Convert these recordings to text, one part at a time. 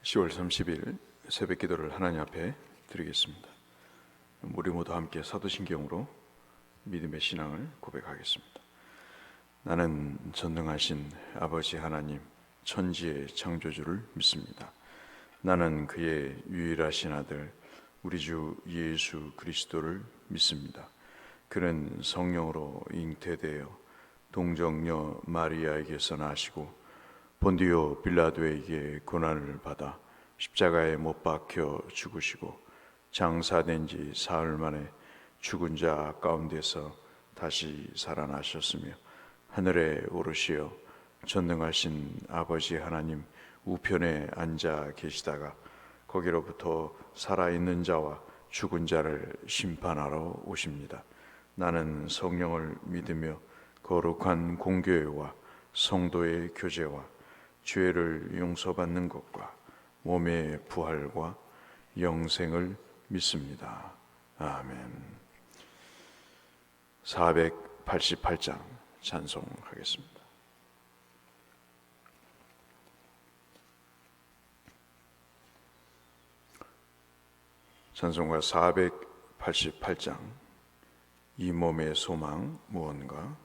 10월 30일 새벽 기도를 하나님 앞에 드리겠습니다. 우리 모두 함께 사도신경으로 믿음의 신앙을 고백하겠습니다. 나는 전능하신 아버지 하나님 천지의 창조주를 믿습니다. 나는 그의 유일하신 아들 우리 주 예수 그리스도를 믿습니다. 그는 성령으로 잉태되어 동정녀 마리아에게서 나시고 본디오 빌라도에게 고난을 받아 십자가에 못 박혀 죽으시고 장사된 지 사흘 만에 죽은 자 가운데서 다시 살아나셨으며 하늘에 오르시어 전능하신 아버지 하나님 우편에 앉아 계시다가 거기로부터 살아있는 자와 죽은 자를 심판하러 오십니다. 나는 성령을 믿으며 거룩한 공교회와 성도의 교제와 죄를 용서받는 것과 몸의 부활과 영생을 믿습니다. 아멘. 488장 찬송하겠습니다. 찬송가 488장 이 몸의 소망 무언가.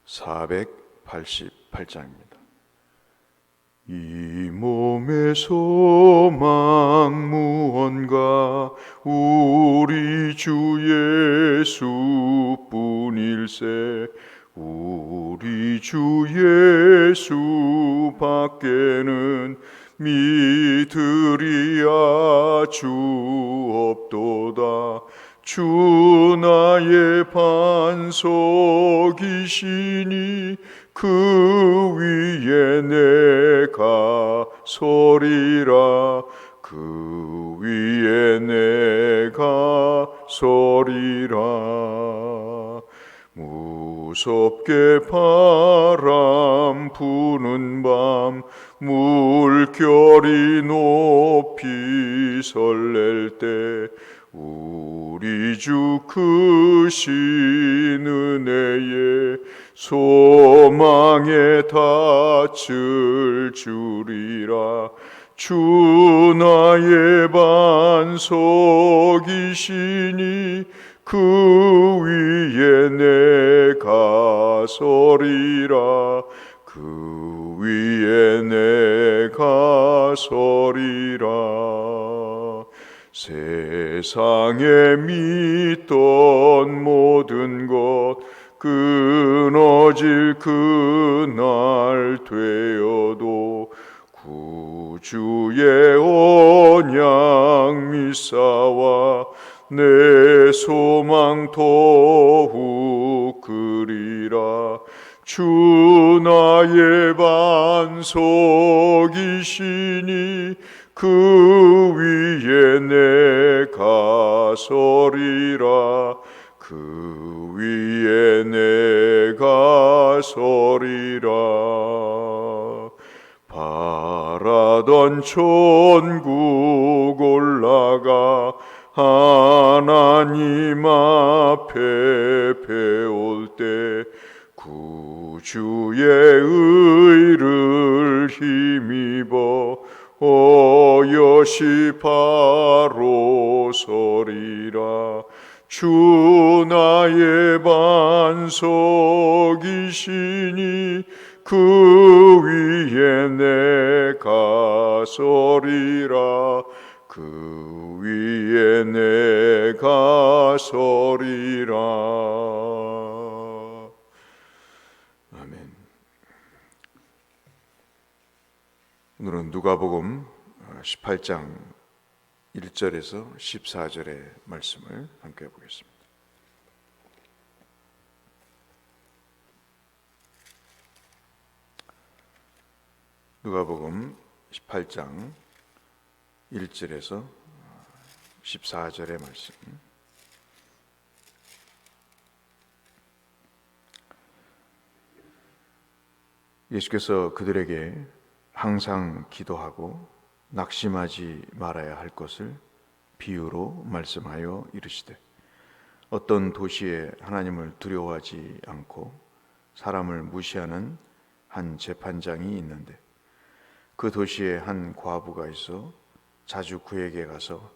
488장입니다. 이 몸의 소망 무언가 우리 주 예수뿐일세. 우리 주 예수 밖에는 믿으리야 주 없도다. 주 나의 반석이시니 그 위에 내가 서리라. 그 위에 내가 서리라. 무섭게 바람 부는 밤 물결이 높이 설렐 때 우리 주 크신 은혜에 소망에 닿을 줄이라. 주 나의 반석이시니 그 위에 내가 서리라. 그 위에 내가 서리라. 세상에 믿던 모든 것 끊어질 그날 되어도 구주의 언약 믿사와 내 소망 더욱 그리라. 주 나의 반석이시니 그 위에 내가 서리라. 그 위에 내가 서리라. 바라던 천국 올라가 하나님 앞에 배울 때 구주의 의를 힘입어 어여시 바로 서리라. 주 나의 반석이시니 그 위에 내가 서리라. 그 위에 내가 서리라. 아멘. 오늘은 누가복음 18장 1절에서 14절의 말씀을 함께 보겠습니다. 누가복음 18장 1절에서 14절의 말씀. 예수께서 그들에게 항상 기도하고 낙심하지 말아야 할 것을 비유로 말씀하여 이르시되 어떤 도시에 하나님을 두려워하지 않고 사람을 무시하는 한 재판장이 있는데 그 도시에 한 과부가 있어 자주 그에게 가서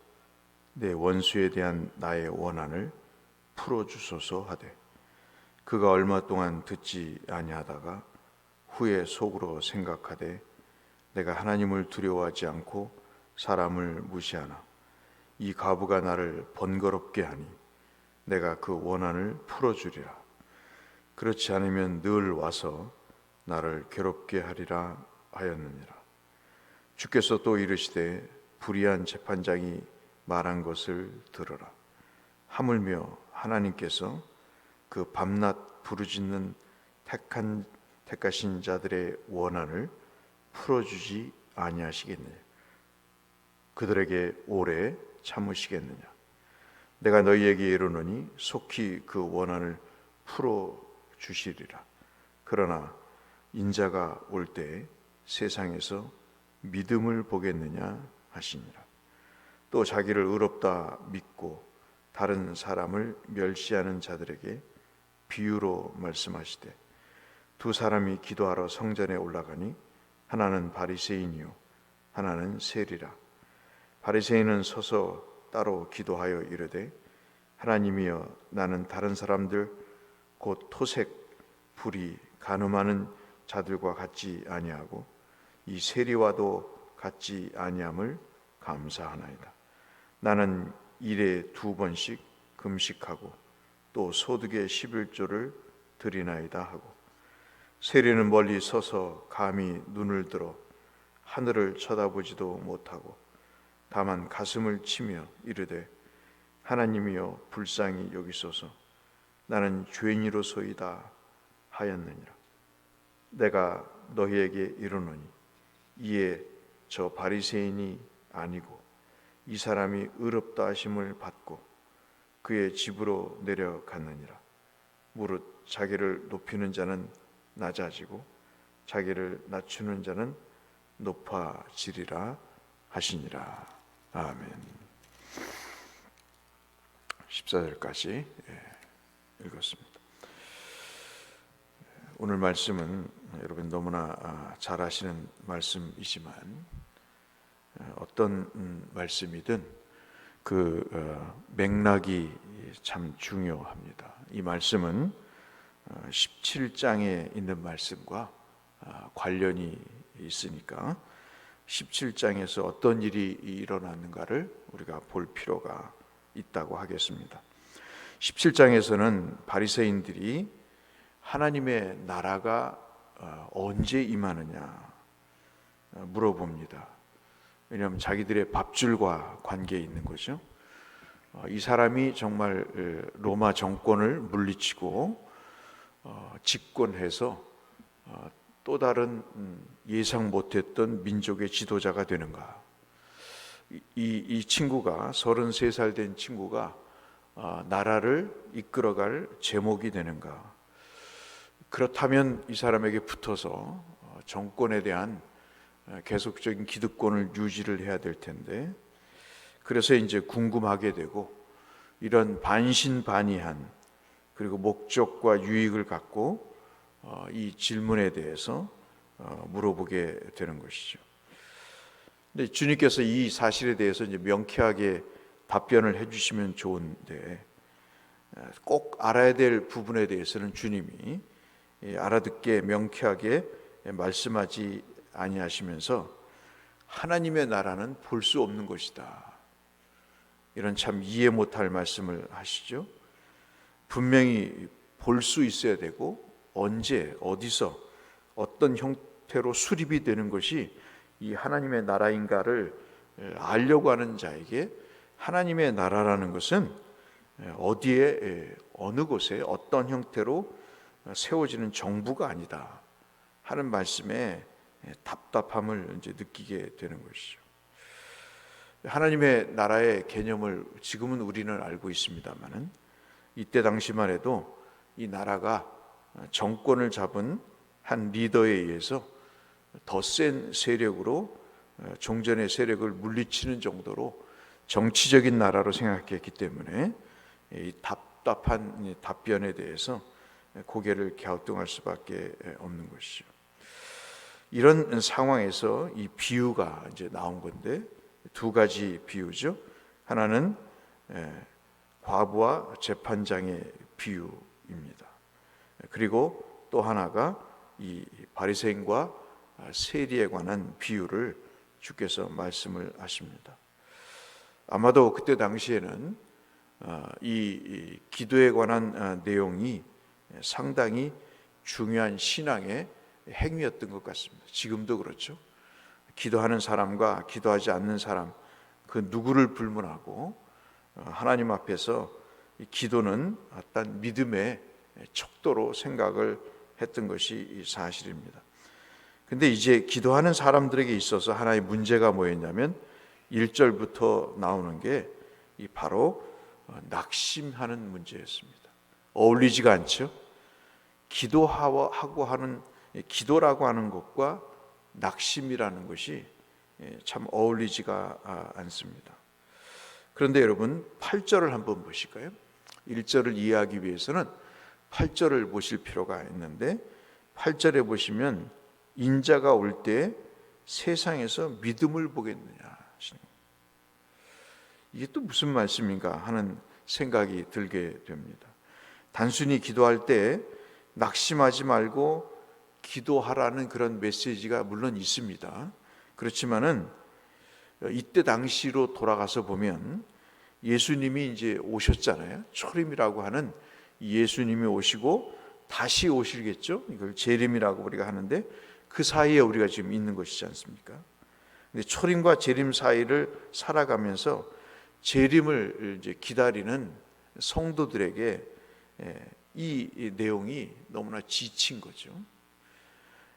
내 원수에 대한 나의 원한을 풀어주소서 하되 그가 얼마 동안 듣지 아니하다가 후에 속으로 생각하되 내가 하나님을 두려워하지 않고 사람을 무시하나 이 과부가 나를 번거롭게 하니 내가 그 원한을 풀어주리라. 그렇지 않으면 늘 와서 나를 괴롭게 하리라 하였느니라. 주께서 또 이르시되 불의한 재판장이 말한 것을 들으라. 하물며 하나님께서 그 밤낮 부르짖는 택하신 자들의 원한을 풀어주지 아니하시겠느냐? 그들에게 오래 참으시겠느냐? 내가 너희에게 이르노니 속히 그 원한을 풀어주시리라. 그러나 인자가 올 때 세상에서 믿음을 보겠느냐 하시니라. 또 자기를 의롭다 믿고 다른 사람을 멸시하는 자들에게 비유로 말씀하시되 두 사람이 기도하러 성전에 올라가니 하나는 바리새인이요 하나는 세리라. 바리새인은 서서 따로 기도하여 이르되 하나님이여 나는 다른 사람들 곧 토색 불의 간음하는 자들과 같지 아니하고 이 세리와도 같지 아니함을 감사하나이다. 나는 일에 2번씩 금식하고 또 소득의 11조를 드리나이다 하고 세리는 멀리 서서 감히 눈을 들어 하늘을 쳐다보지도 못하고 다만 가슴을 치며 이르되 하나님이여 불쌍히 여기소서 나는 죄인이로소이다 하였느니라. 내가 너희에게 이르노니 이에 저 바리새인이 아니고 이 사람이 의롭다 하심을 받고 그의 집으로 내려갔느니라. 무릇 자기를 높이는 자는 낮아지고 자기를 낮추는 자는 높아지리라 하시니라. 아멘. 14절까지 읽었습니다. 오늘 말씀은 여러분 너무나 잘 아시는 말씀이지만 어떤 말씀이든 그 맥락이 참 중요합니다. 이 말씀은 17장에 있는 말씀과 관련이 있으니까 17장에서 어떤 일이 일어났는가를 우리가 볼 필요가 있다고 하겠습니다. 17장에서는 바리새인들이 하나님의 나라가 언제 임하느냐 물어봅니다. 왜냐하면 자기들의 밥줄과 관계에 있는 거죠. 이 사람이 정말 로마 정권을 물리치고 집권해서 또 다른 예상 못했던 민족의 지도자가 되는가? 이 친구가 33살 된 친구가 나라를 이끌어갈 제목이 되는가? 그렇다면 이 사람에게 붙어서 정권에 대한 계속적인 기득권을 유지를 해야 될 텐데, 그래서 이제 궁금하게 되고 이런 반신반의한 그리고 목적과 유익을 갖고 이 질문에 대해서 물어보게 되는 것이죠. 근데 주님께서 이 사실에 대해서 이제 명쾌하게 답변을 해주시면 좋은데 꼭 알아야 될 부분에 대해서는 주님이 알아듣게 명쾌하게 말씀하지 아니하시면서 하나님의 나라는 볼 수 없는 것이다. 이런 참 이해 못할 말씀을 하시죠. 분명히 볼 수 있어야 되고 언제 어디서 어떤 형태로 수립이 되는 것이 이 하나님의 나라인가를 알려고 하는 자에게 하나님의 나라라는 것은 어디에 어느 곳에 어떤 형태로 세워지는 정부가 아니다 하는 말씀에 답답함을 이제 느끼게 되는 것이죠. 하나님의 나라의 개념을 지금은 우리는 알고 있습니다만은 이때 당시만 해도 이 나라가 정권을 잡은 한 리더에 의해서 더 센 세력으로 종전의 세력을 물리치는 정도로 정치적인 나라로 생각했기 때문에 이 답답한 답변에 대해서 고개를 갸우뚱할 수밖에 없는 것이죠. 이런 상황에서 이 비유가 이제 나온 건데, 두 가지 비유죠. 하나는 과부와 재판장의 비유입니다. 그리고 또 하나가 이 바리새인과 세리에 관한 비유를 주께서 말씀을 하십니다. 아마도 그때 당시에는 이 기도에 관한 내용이 상당히 중요한 신앙의 행위였던 것 같습니다. 지금도 그렇죠. 기도하는 사람과 기도하지 않는 사람, 그 누구를 불문하고 하나님 앞에서 기도는 어떤 믿음의 척도로 생각을 했던 것이 사실입니다. 근데 이제 기도하는 사람들에게 있어서 하나의 문제가 뭐였냐면 1절부터 나오는 게 바로 낙심하는 문제였습니다. 어울리지가 않죠. 기도하고 하는 기도라고 하는 것과 낙심이라는 것이 참 어울리지가 않습니다. 그런데 여러분 8절을 한번 보실까요? 1절을 이해하기 위해서는 8절을 보실 필요가 있는데 8절에 보시면 인자가 올 때 세상에서 믿음을 보겠느냐 하시는 거예요. 이게 또 무슨 말씀인가 하는 생각이 들게 됩니다. 단순히 기도할 때 낙심하지 말고 기도하라는 그런 메시지가 물론 있습니다. 그렇지만은 이때 당시로 돌아가서 보면 예수님이 이제 오셨잖아요. 초림이라고 하는 예수님이 오시고 다시 오시겠죠. 이걸 재림이라고 우리가 하는데 그 사이에 우리가 지금 있는 것이지 않습니까? 근데 초림과 재림 사이를 살아가면서 재림을 이제 기다리는 성도들에게 이 내용이 너무나 지친 거죠.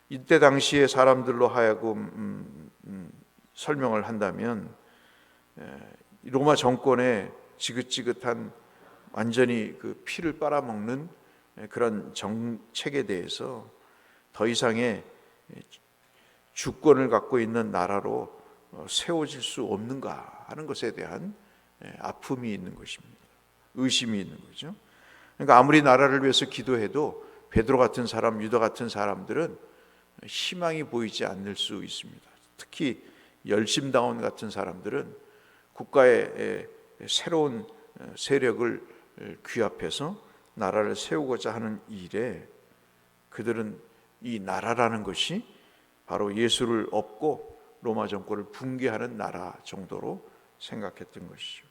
이때 당시에 사람들로 하여금 설명을 한다면 로마 정권의 지긋지긋한 완전히 그 피를 빨아먹는 그런 정책에 대해서 더 이상의 주권을 갖고 있는 나라로 세워질 수 없는가 하는 것에 대한 아픔이 있는 것입니다. 의심이 있는 거죠. 그러니까 아무리 나라를 위해서 기도해도 베드로 같은 사람, 유다 같은 사람들은 희망이 보이지 않을 수 있습니다. 특히 열심당원 같은 사람들은 국가의 새로운 세력을 규합해서 나라를 세우고자 하는 일에 그들은 이 나라라는 것이 바로 예수를 업고 로마 정권을 붕괴하는 나라 정도로 생각했던 것이죠.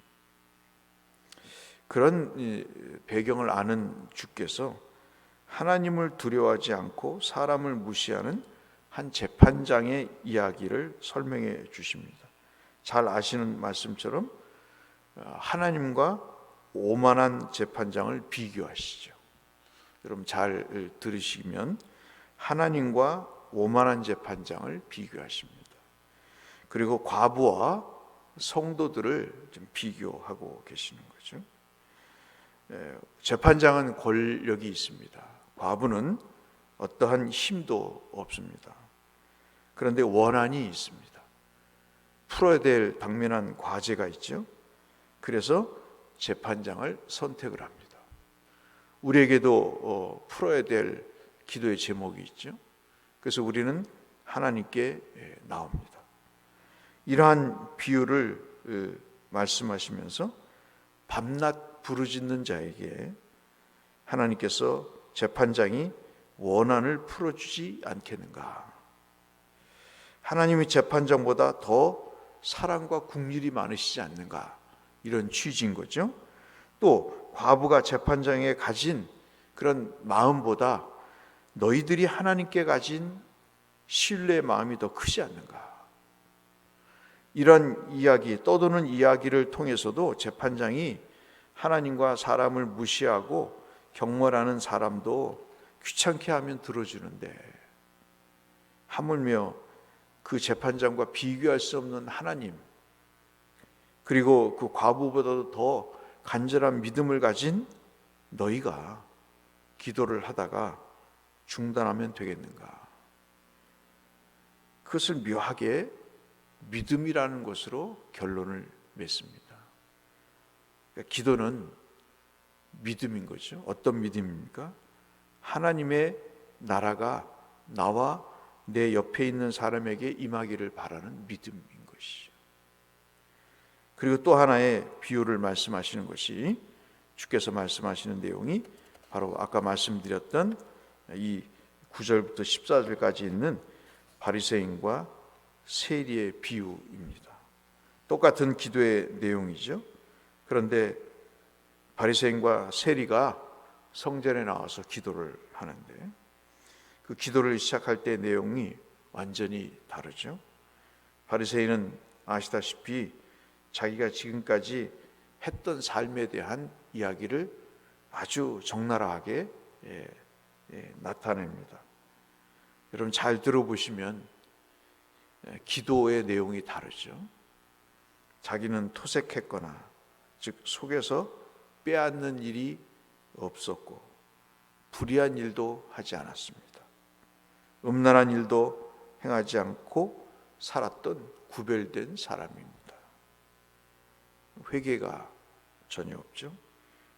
그런 배경을 아는 주께서 하나님을 두려워하지 않고 사람을 무시하는 한 재판장의 이야기를 설명해 주십니다. 잘 아시는 말씀처럼 하나님과 오만한 재판장을 비교하시죠. 여러분 잘 들으시면 하나님과 오만한 재판장을 비교하십니다. 그리고 과부와 성도들을 좀 비교하고 계시는 거죠. 재판장은 권력이 있습니다. 과부는 어떠한 힘도 없습니다. 그런데 원한이 있습니다. 풀어야 될 당면한 과제가 있죠. 그래서 재판장을 선택을 합니다. 우리에게도 풀어야 될 기도의 제목이 있죠. 그래서 우리는 하나님께 나옵니다. 이러한 비유를 말씀하시면서 밤낮 부르짖는 자에게 하나님께서 재판장이 원한을 풀어주지 않겠는가? 하나님이 재판장보다 더 사랑과 긍휼이 많으시지 않는가? 이런 취지인 거죠. 또 과부가 재판장에 가진 그런 마음보다 너희들이 하나님께 가진 신뢰의 마음이 더 크지 않는가? 이런 이야기, 떠도는 이야기를 통해서도 재판장이 하나님과 사람을 무시하고 경멸하는 사람도 귀찮게 하면 들어주는데 하물며 그 재판장과 비교할 수 없는 하나님, 그리고 그 과부보다도 더 간절한 믿음을 가진 너희가 기도를 하다가 중단하면 되겠는가? 그것을 묘하게 믿음이라는 것으로 결론을 맺습니다. 그러니까 기도는 믿음인 거죠. 어떤 믿음입니까? 하나님의 나라가 나와 내 옆에 있는 사람에게 임하기를 바라는 믿음인 것이죠. 그리고 또 하나의 비유를 말씀하시는 것이, 주께서 말씀하시는 내용이 바로 아까 말씀드렸던 이 9절부터 14절까지 있는 바리새인과 세리의 비유입니다. 똑같은 기도의 내용이죠. 그런데 바리새인과 세리가 성전에 나와서 기도를 하는데, 그 기도를 시작할 때 내용이 완전히 다르죠. 바리새인은 아시다시피 자기가 지금까지 했던 삶에 대한 이야기를 아주 적나라하게 나타냅니다. 여러분 잘 들어보시면 기도의 내용이 다르죠. 자기는 토색했거나, 즉 속에서 빼앗는 일이 없었고 불의한 일도 하지 않았습니다. 음란한 일도 행하지 않고 살았던 구별된 사람입니다. 회개가 전혀 없죠.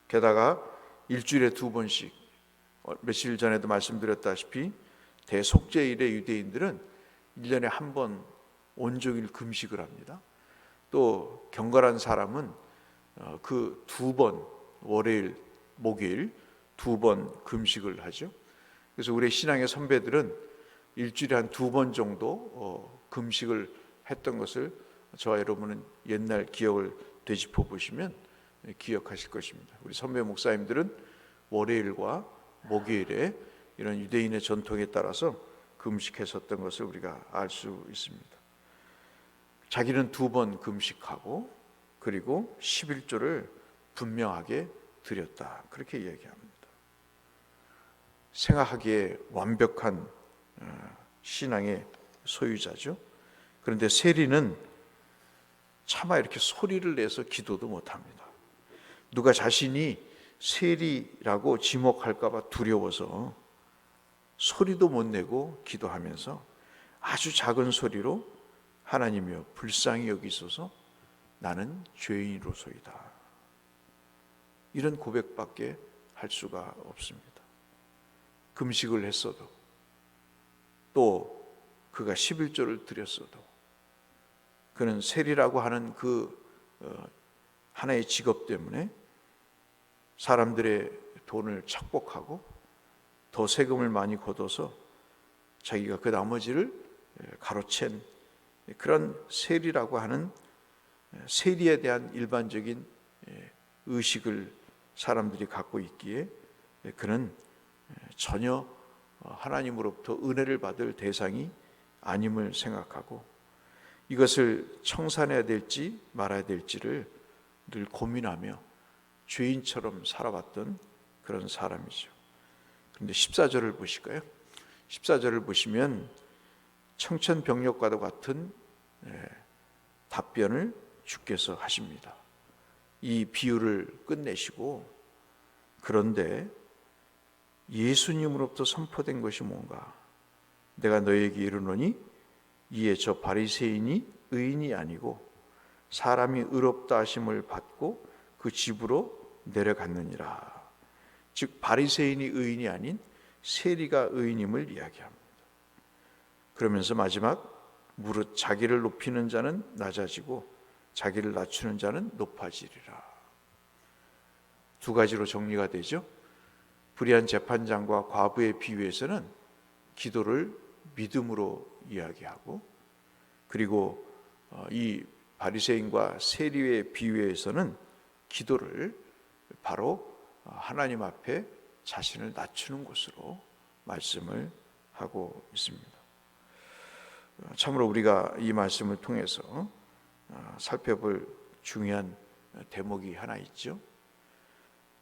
게다가 일주일에 2번씩, 며칠 전에도 말씀드렸다시피 대속죄일에 유대인들은 1년에 1번 온종일 금식을 합니다. 또 경건한 사람은 그 2번, 월요일, 목요일 2번 금식을 하죠. 그래서 우리 신앙의 선배들은 일주일에 한 2번 정도 금식을 했던 것을 저와 여러분은 옛날 기억을 되짚어 보시면 기억하실 것입니다. 우리 선배 목사님들은 월요일과 목요일에 이런 유대인의 전통에 따라서 금식했었던 것을 우리가 알 수 있습니다. 자기는 2번 금식하고 그리고 11조를 분명하게 드렸다, 그렇게 이야기합니다. 생각하기에 완벽한 신앙의 소유자죠. 그런데 세리는 차마 이렇게 소리를 내서 기도도 못합니다. 누가 자신이 세리라고 지목할까 봐 두려워서 소리도 못 내고 기도하면서 아주 작은 소리로 하나님이여 불쌍히 여기소서 나는 죄인으로소이다, 이런 고백밖에 할 수가 없습니다. 금식을 했어도, 또 그가 11조를 드렸어도, 그는 세리라고 하는 그 하나의 직업 때문에 사람들의 돈을 착복하고 더 세금을 많이 걷어서 자기가 그 나머지를 가로챈 그런 세리라고 하는, 세리에 대한 일반적인 의식을 사람들이 갖고 있기에 그는 전혀 하나님으로부터 은혜를 받을 대상이 아님을 생각하고 이것을 청산해야 될지 말아야 될지를 늘 고민하며 죄인처럼 살아왔던 그런 사람이죠. 그런데 14절을 보실까요? 14절을 보시면 청천벽력과도 같은 답변을 주께서 하십니다. 이 비유를 끝내시고, 그런데 예수님으로부터 선포된 것이 뭔가? 내가 너에게 이르노니 이에 저 바리새인이 의인이 아니고 사람이 의롭다 하심을 받고 그 집으로 내려갔느니라. 즉 바리새인이 의인이 아닌 세리가 의인임을 이야기합니다. 그러면서 마지막, 무릇 자기를 높이는 자는 낮아지고 자기를 낮추는 자는 높아지리라. 2가지로 정리가 되죠. 불의한 재판장과 과부의 비유에서는 기도를 믿음으로 이야기하고, 그리고 이 바리새인과 세리의 비유에서는 기도를 바로 하나님 앞에 자신을 낮추는 것으로 말씀을 하고 있습니다. 참으로 우리가 이 말씀을 통해서 살펴볼 중요한 대목이 하나 있죠.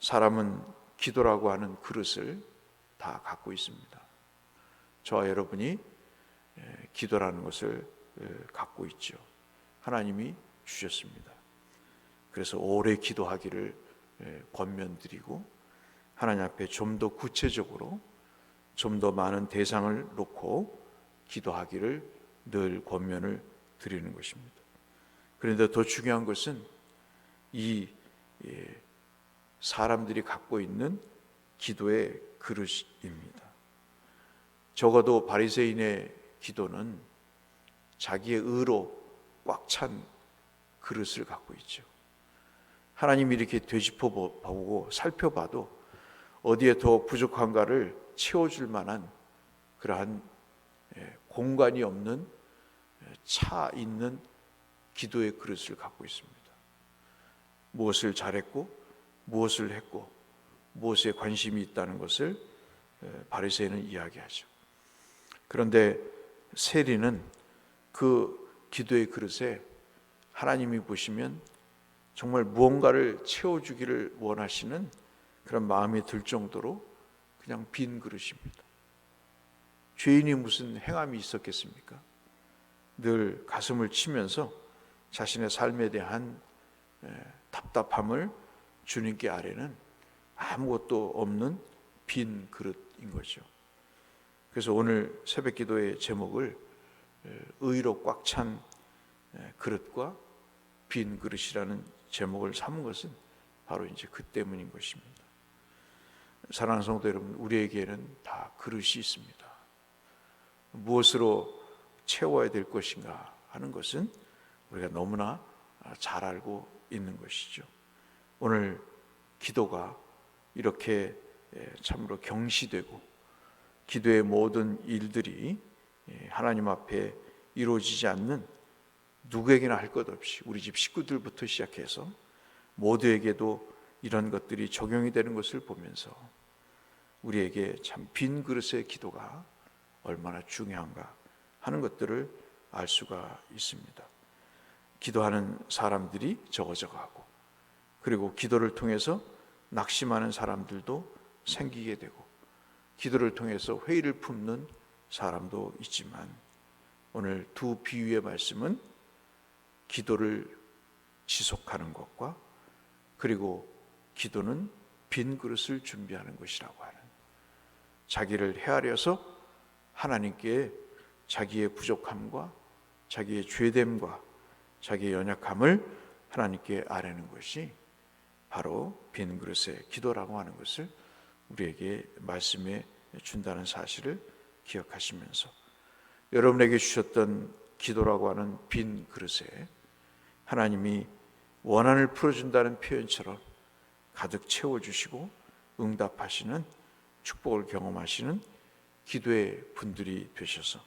사람은 기도라고 하는 그릇을 다 갖고 있습니다. 저와 여러분이 기도라는 것을 갖고 있죠. 하나님이 주셨습니다. 그래서 오래 기도하기를 권면드리고, 하나님 앞에 좀 더 구체적으로 좀 더 많은 대상을 놓고 기도하기를 늘 권면을 드리는 것입니다. 그런데 더 중요한 것은 이 사람들이 갖고 있는 기도의 그릇입니다. 적어도 바리새인의 기도는 자기의 의로 꽉 찬 그릇을 갖고 있죠. 하나님이 이렇게 되짚어 보고 살펴봐도 어디에 더 부족한가를 채워줄 만한 그러한 공간이 없는 차 있는 기도의 그릇을 갖고 있습니다. 무엇을 잘했고 무엇을 했고 무엇에 관심이 있다는 것을 바리새인은 이야기하죠. 그런데 세리는 그 기도의 그릇에 하나님이 보시면 정말 무언가를 채워주기를 원하시는 그런 마음이 들 정도로 그냥 빈 그릇입니다. 죄인이 무슨 행함이 있었겠습니까? 늘 가슴을 치면서 자신의 삶에 대한 답답함을 주님께 아뢰는 아무것도 없는 빈 그릇인 거죠. 그래서 오늘 새벽기도의 제목을 의로 꽉 찬 그릇과 빈 그릇이라는 제목을 삼은 것은 바로 이제 그 때문인 것입니다. 사랑하는 성도 여러분, 우리에게는 다 그릇이 있습니다. 무엇으로 채워야 될 것인가 하는 것은 우리가 너무나 잘 알고 있는 것이죠. 오늘 기도가 이렇게 참으로 경시되고 기도의 모든 일들이 하나님 앞에 이루어지지 않는 누구에게나 할 것 없이 우리 집 식구들부터 시작해서 모두에게도 이런 것들이 적용이 되는 것을 보면서 우리에게 참 빈 그릇의 기도가 얼마나 중요한가 하는 것들을 알 수가 있습니다. 기도하는 사람들이 저거저거하고 그리고 기도를 통해서 낙심하는 사람들도 생기게 되고 기도를 통해서 회의를 품는 사람도 있지만 오늘 두 비유의 말씀은 기도를 지속하는 것과 그리고 기도는 빈 그릇을 준비하는 것이라고 하는, 자기를 헤아려서 하나님께 자기의 부족함과 자기의 죄됨과 자기의 연약함을 하나님께 아뢰는 것이 바로 빈 그릇의 기도라고 하는 것을 우리에게 말씀해 준다는 사실을 기억하시면서 여러분에게 주셨던 기도라고 하는 빈 그릇에 하나님이 원한을 풀어준다는 표현처럼 가득 채워주시고 응답하시는 축복을 경험하시는 기도의 분들이 되셔서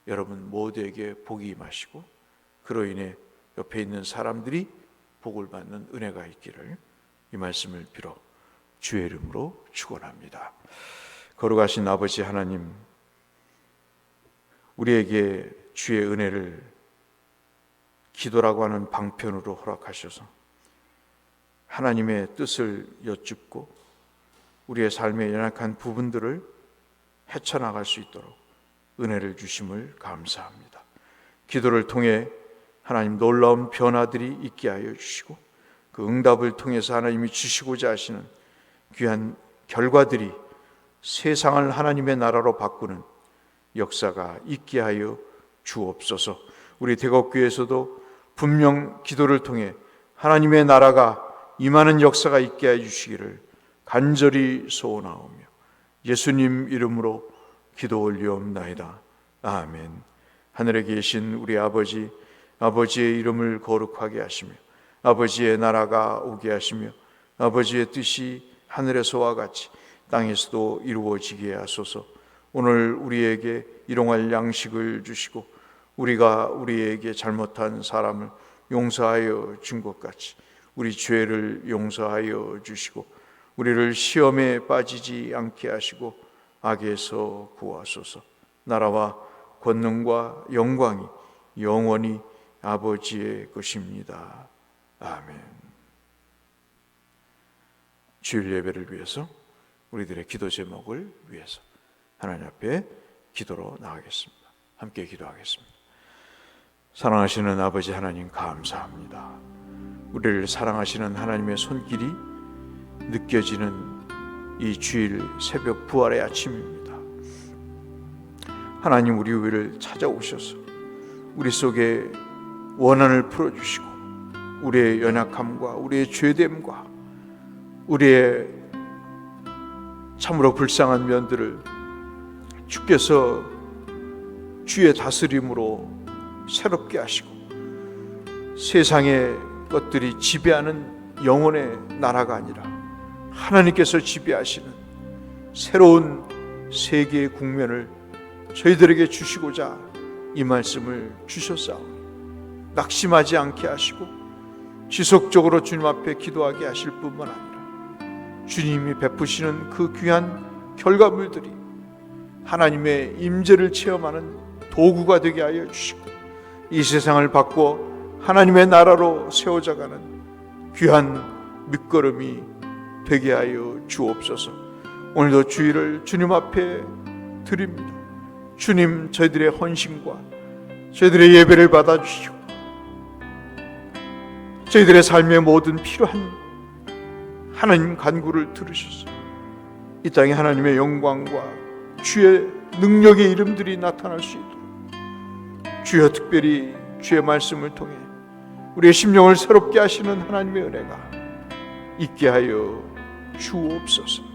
여러분 모두에게 복이 임하시고 그로 인해 옆에 있는 사람들이 복을 받는 은혜가 있기를 이 말씀을 빌어 주의 이름으로 축원합니다. 거룩하신 아버지 하나님, 우리에게 주의 은혜를 기도라고 하는 방편으로 허락하셔서 하나님의 뜻을 여쭙고 우리의 삶의 연약한 부분들을 헤쳐나갈 수 있도록 은혜를 주심을 감사합니다. 기도를 통해 하나님 놀라운 변화들이 있게 하여 주시고 그 응답을 통해서 하나님이 주시고자 하시는 귀한 결과들이 세상을 하나님의 나라로 바꾸는 역사가 있게 하여 주옵소서. 우리 대곡교회에서도 분명 기도를 통해 하나님의 나라가 임하는 역사가 있게 해 주시기를 간절히 소원하오며 예수님 이름으로 기도 올리옵나이다. 아멘. 하늘에 계신 우리 아버지, 아버지의 이름을 거룩하게 하시며 아버지의 나라가 오게 하시며 아버지의 뜻이 하늘에서와 같이 땅에서도 이루어지게 하소서. 오늘 우리에게 일용할 양식을 주시고 우리가 우리에게 잘못한 사람을 용서하여 준 것 같이 우리 죄를 용서하여 주시고 우리를 시험에 빠지지 않게 하시고 악에서 구하소서. 나라와 권능과 영광이 영원히 아버지의 것입니다. 아멘. 주일 예배를 위해서 우리들의 기도 제목을 위해서 하나님 앞에 기도로 나가겠습니다. 함께 기도하겠습니다. 사랑하시는 아버지 하나님, 감사합니다. 우리를 사랑하시는 하나님의 손길이 느껴지는 이 주일 새벽 부활의 아침입니다. 하나님, 우리 위를 찾아오셔서 우리 속에 원한을 풀어주시고 우리의 연약함과 우리의 죄됨과 우리의 참으로 불쌍한 면들을 주께서 주의 다스림으로 새롭게 하시고 세상의 것들이 지배하는 영혼의 나라가 아니라 하나님께서 지배하시는 새로운 세계의 국면을 저희들에게 주시고자 이 말씀을 주셨사오니 낙심하지 않게 하시고 지속적으로 주님 앞에 기도하게 하실 뿐만 아니라 주님이 베푸시는 그 귀한 결과물들이 하나님의 임재를 체험하는 도구가 되게 하여 주시고 이 세상을 바꿔 하나님의 나라로 세워져가는 귀한 밑거름이 되게 하여 주옵소서. 오늘도 주의를 주님 앞에 드립니다. 주님, 저희들의 헌신과 저희들의 예배를 받아주시고 저희들의 삶의 모든 필요한 하나님 간구를 들으셔서 이 땅에 하나님의 영광과 주의 능력의 이름들이 나타날 수 있도록 주여, 특별히 주의 말씀을 통해 우리의 심령을 새롭게 하시는 하나님의 은혜가 있게 하여 주옵소서.